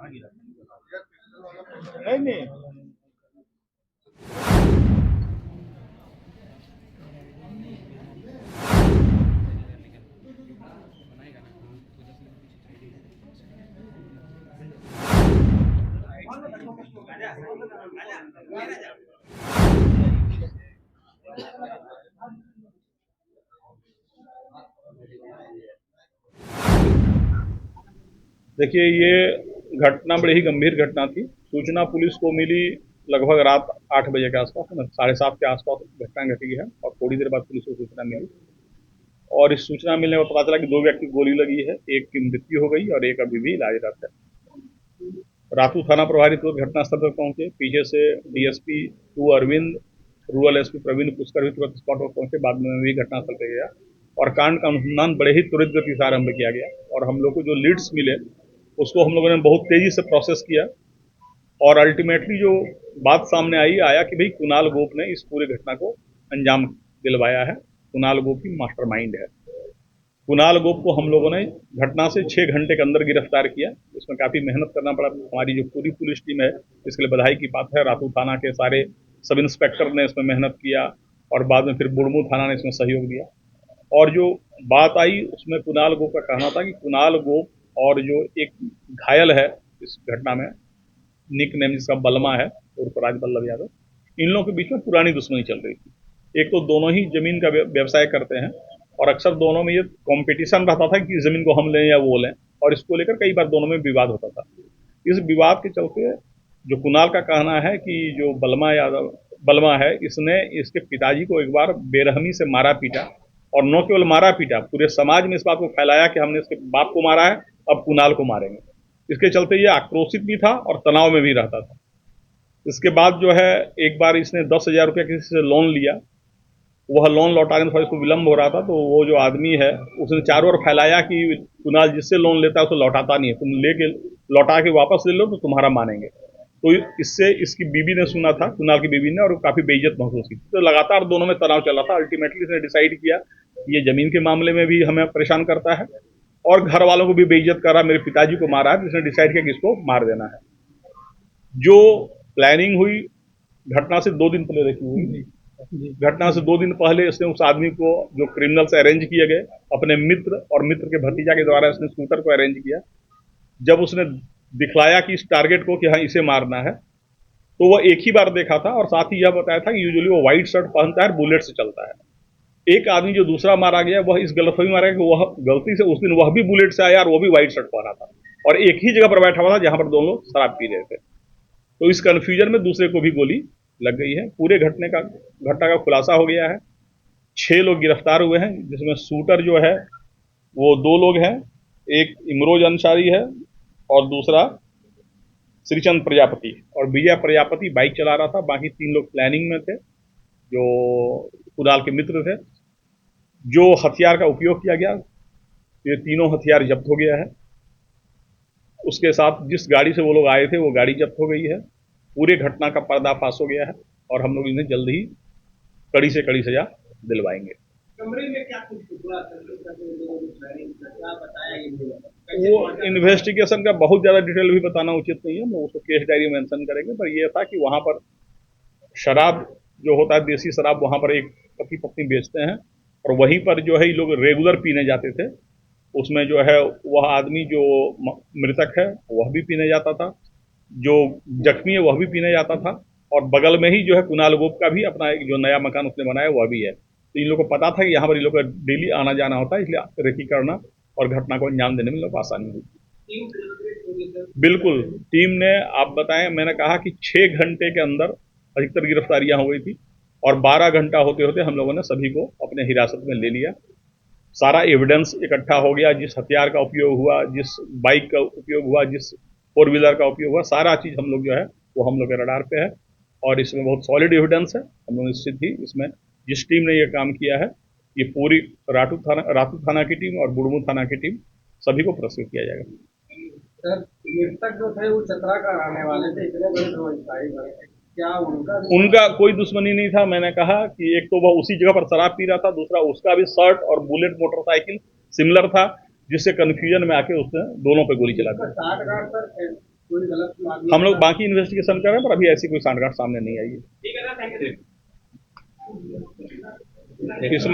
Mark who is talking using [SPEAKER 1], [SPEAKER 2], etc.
[SPEAKER 1] नहीं नहीं। देखिए, ये घटना बड़ी ही गंभीर घटना थी। सूचना पुलिस को मिली लगभग रात 8 बजे के आसपास, 7:30 के आसपास घटना घटी है और थोड़ी देर बाद पुलिस को सूचना मिली और इस सूचना मिलने पर पता चला कि 2 व्यक्ति की गोली लगी है, एक की मृत्यु हो गई और एक अभी भी इलाजरत है। रातू थाना प्रभारी तुरंत घटनास्थल पर पहुंचे। पीछे से DSP 2 Arvind, rural SP Praveen Pushkar भी तुरंत स्पॉट पर पहुंचे। बाद में भी घटनास्थल पर गया और कांड का अनुसंधान बड़े ही त्वरित गति से आरंभ किया गया और हम लोग को जो लीड्स मिले उसको हम लोगों ने बहुत तेजी से प्रोसेस किया और अल्टीमेटली जो बात सामने आया कि भाई कुणाल गोप ने इस पूरे घटना को अंजाम दिलवाया है। कुणाल गोप ही मास्टरमाइंड है। कुणाल गोप को हम लोगों ने घटना से 6 घंटे के अंदर गिरफ्तार किया। इसमें काफी मेहनत करना पड़ा। हमारी जो पूरी पुलिस टीम है इसके लिए बधाई की बात है। रातू थाना के सारे सब इंस्पेक्टर ने इसमें मेहनत किया और बाद में फिर बुढ़मू थाना ने इसमें सहयोग दिया। और जो बात आई उसमें कुणाल गोप का कहना था कि कुणाल गोप और जो एक घायल है इस घटना में, निक नेम जिसका बलमा है उर्फ राज बल्लभ यादव, इन लोगों के बीच में पुरानी दुश्मनी चल रही थी। एक तो दोनों ही जमीन का व्यवसाय करते हैं और अक्सर दोनों में ये कंपटीशन रहता था कि जमीन को हम लें या वो लें और इसको लेकर कई बार दोनों में विवाद होता था। इस विवाद के चलते जो कुणाल का कहना है कि जो बलमा है इसने इसके पिताजी को एक बार बेरहमी से मारा पीटा और न केवल मारा पीटा, पूरे समाज में इस बात को फैलाया कि हमने इसके बाप को मारा है, अब कुणाल को मारेंगे। इसके चलते ये आक्रोशित भी था और तनाव में भी रहता था। इसके बाद जो है एक बार इसने 10,000 रुपया किसी से लोन लिया। वह लोन लौटाने में थोड़ा इसको विलंब हो रहा था तो वो जो आदमी है उसने चारों ओर फैलाया कि कुणाल जिससे लोन लेता है उसे लौटाता नहीं है, तुम लेके लौटा के वापस ले लो तो तुम्हारा मानेंगे। तो इससे इसकी बीवी ने सुना था, कुणाल की बीवी ने, और काफी बेइज्जत महसूस की। तो लगातार दोनों में तनाव चला था। अल्टीमेटली इसने डिसाइड किया कि ये जमीन के मामले में भी हमें परेशान करता है और घर वालों को भी बेइज्जत कर रहा है, मेरे पिताजी को मारा है, तो इसने डिसाइड किया कि इसको मार देना है। जो प्लानिंग हुई घटना से 2 दिन पहले रखी हुई। घटना से 2 दिन पहले इसने उस आदमी को, जो क्रिमिनल से अरेंज किए गए, अपने मित्र और मित्र के भतीजा के द्वारा इसने शूटर को अरेंज किया। जब उसने दिखलाया कि इस टारगेट को कि हाँ इसे मारना है, तो वह एक ही बार देखा था और साथ ही यह बताया था कि यूजुअली वो व्हाइट शर्ट पहनता है, बुलेट से चलता है। एक आदमी जो दूसरा मारा गया वह इस गलतफहमी में मारा गया कि वह गलती से उस दिन वह भी बुलेट से आया और वो भी व्हाइट शर्ट पहना था और एक ही जगह पर बैठा हुआ था जहां पर दोनों लोग शराब पी रहे थे। तो इस कंफ्यूजन में दूसरे को भी गोली लग गई है। पूरे घटना का खुलासा हो गया है। 6 लोग गिरफ्तार हुए हैं जिसमें शूटर जो है वो 2 लोग हैं, एक इमरोज अंसारी है और दूसरा श्रीचंद प्रजापति, और विजय प्रजापति बाइक चला रहा था। बाकी 3 लोग प्लानिंग में थे जो कुणाल के मित्र थे। जो हथियार का उपयोग किया गया, ये तीनों हथियार जब्त हो गया है। उसके साथ जिस गाड़ी से वो लोग आए थे वो गाड़ी जब्त हो गई है। पूरे घटना का पर्दाफाश हो गया है और हम लोग इन्हें जल्द ही कड़ी से कड़ी सजा दिलवाएंगे। कमरे में क्या कुछ वो इन्वेस्टिगेशन का बहुत ज्यादा डिटेल भी बताना उचित नहीं है, मैं उसको केस डायरी में मेंशन करेंगे। पर यह था कि वहां पर शराब जो होता है, देसी शराब, वहां पर एक पति पत्नी बेचते हैं और वहीं पर जो है ये लोग रेगुलर पीने जाते थे। उसमें जो है वह आदमी जो मृतक है वह भी पीने जाता था, जो जख्मी है वह भी पीने जाता था और बगल में ही जो है कुणाल गोप का भी अपना एक जो नया मकान उसने बनाया वह भी है। तो इन लोगों को पता था कि यहाँ पर इन लोग का डेली आना जाना होता है, इसलिए रेकी करना और घटना को अंजाम देने में लोग आसानी हुई। बिल्कुल टीम ने, आप बताएं, मैंने कहा कि 6 घंटे के अंदर अधिकतर गिरफ्तारियां हो गई थी और 12 घंटा होते होते हम लोगों ने सभी को अपने हिरासत में ले लिया। सारा एविडेंस इकट्ठा हो गया, जिस हथियार का उपयोग हुआ, जिस बाइक का उपयोग हुआ, जिस 4 व्हीलर का उपयोग हुआ, सारा चीज हम लोग जो है वो हम लोग के रडार पे है और इसमें बहुत सॉलिड एविडेंस है। हम लोग निश्चित ही इसमें जिस टीम ने ये काम किया है, ये पूरी रातू थाना की टीम और बुढ़मू थाना की टीम, सभी को पुरस्कृत किया जाएगा। सर, मृतक जो थे वो चतरा का रहने वाले थे, इतने बड़े क्या उनका कोई दुश्मनी नहीं था। मैंने कहा कि एक तो वह उसी जगह पर शराब पी रहा था, दूसरा उसका भी शर्ट और बुलेट मोटरसाइकिल सिमिलर था, जिससे कंफ्यूजन में आके उसने दोनों पे गोली चला दी। हम लोग बाकी इन्वेस्टिगेशन कर रहे हैं, पर अभी ऐसी कोई सांठगांठ सामने नहीं आई है।
[SPEAKER 2] ठीक है सर, थैंक यू।
[SPEAKER 1] इसमें